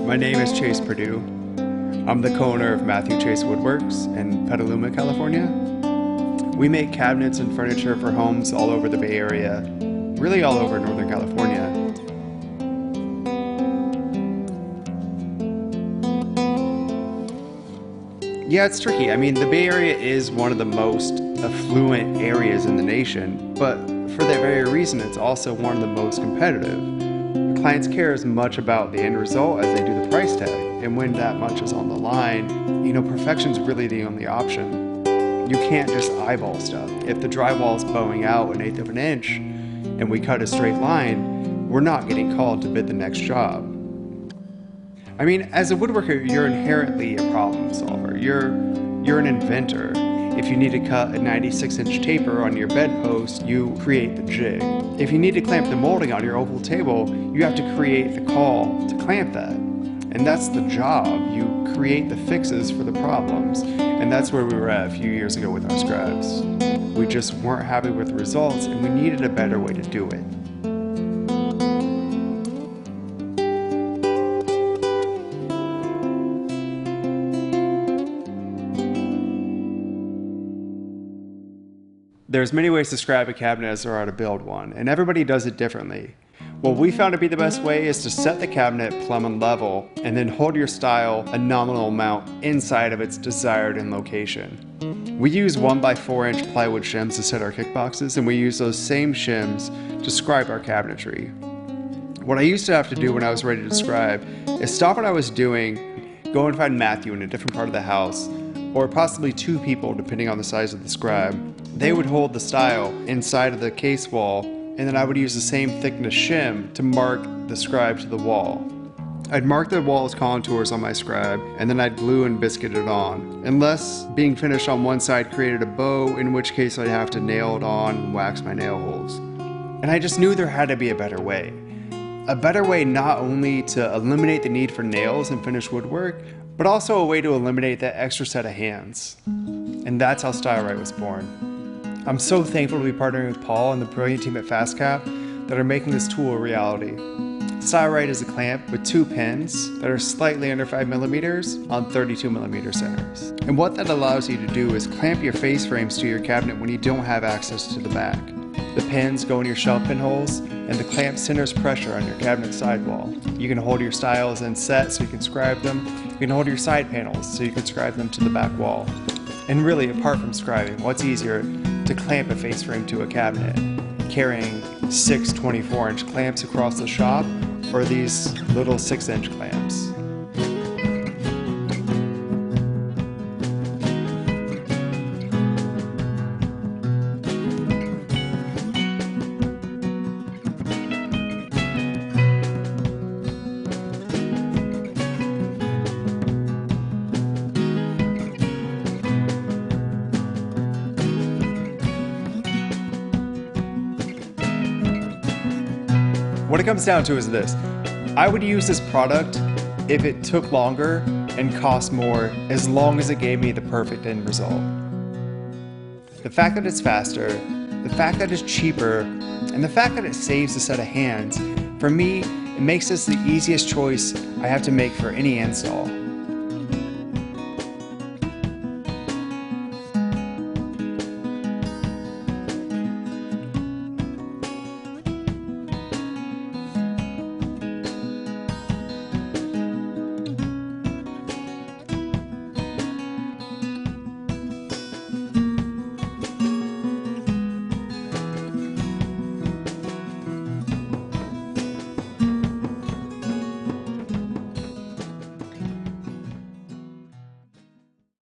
My name is Chase Perdue. I'm the co-owner of Matthew Chase Woodworks in Petaluma, California. We make cabinets and furniture for homes all over the Bay Area, really all over Northern California. Yeah, it's tricky. I mean, the Bay Area is one of the most affluent areas in the nation, but for that very reason, it's also one of the most competitive. Clients care as much about the end result as they do the price tag. And when that much is on the line, perfection's really the only option. You can't just eyeball stuff. If the drywall is bowing out 1/8 of an inch and we cut a straight line, we're not getting called to bid the next job. I mean, as a woodworker, you're inherently a problem solver. You're an inventor. If you need to cut a 96-inch taper on your bedpost, you create the jig. If you need to clamp the molding on your oval table, you have to create the call to clamp that. And that's the job. You create the fixes for the problems. And that's where we were at a few years ago with our scribes. We just weren't happy with the results, and we needed a better way to do it. There's many ways to scribe a cabinet as there are to build one, and everybody does it differently. What we found to be the best way is to set the cabinet plumb and level, and then hold your style a nominal amount inside of its desired end location. We use 1x4-inch plywood shims to set our kickboxes, and we use those same shims to scribe our cabinetry. What I used to have to do when I was ready to scribe is stop what I was doing, go and find Matthew in a different part of the house, or possibly two people depending on the size of the scribe. They would hold the style inside of the case wall, and then I would use the same thickness shim to mark the scribe to the wall. I'd mark the wall's contours on my scribe, and then I'd glue and biscuit it on, unless being finished on one side created a bow, in which case I'd have to nail it on and wax my nail holes. And I just knew there had to be a better way. A better way not only to eliminate the need for nails and finished woodwork, but also a way to eliminate that extra set of hands. And that's how StileRite was born. I'm so thankful to be partnering with Paul and the brilliant team at FastCap that are making this tool a reality. StileRite is a clamp with 2 pins that are slightly under 5mm on 32mm centers. And what that allows you to do is clamp your face frames to your cabinet when you don't have access to the back. The pins go in your shelf pin holes, and the clamp centers pressure on your cabinet sidewall. You can hold your stiles in set so you can scribe them. You can hold your side panels so you can scribe them to the back wall. And really, apart from scribing, what's easier to clamp a face frame to a cabinet? Carrying 6 24-inch clamps across the shop, or these little 6-inch clamps? What it comes down to is this. I would use this product if it took longer and cost more, as long as it gave me the perfect end result. The fact that it's faster, the fact that it's cheaper, and the fact that it saves a set of hands, for me, it makes this the easiest choice I have to make for any install.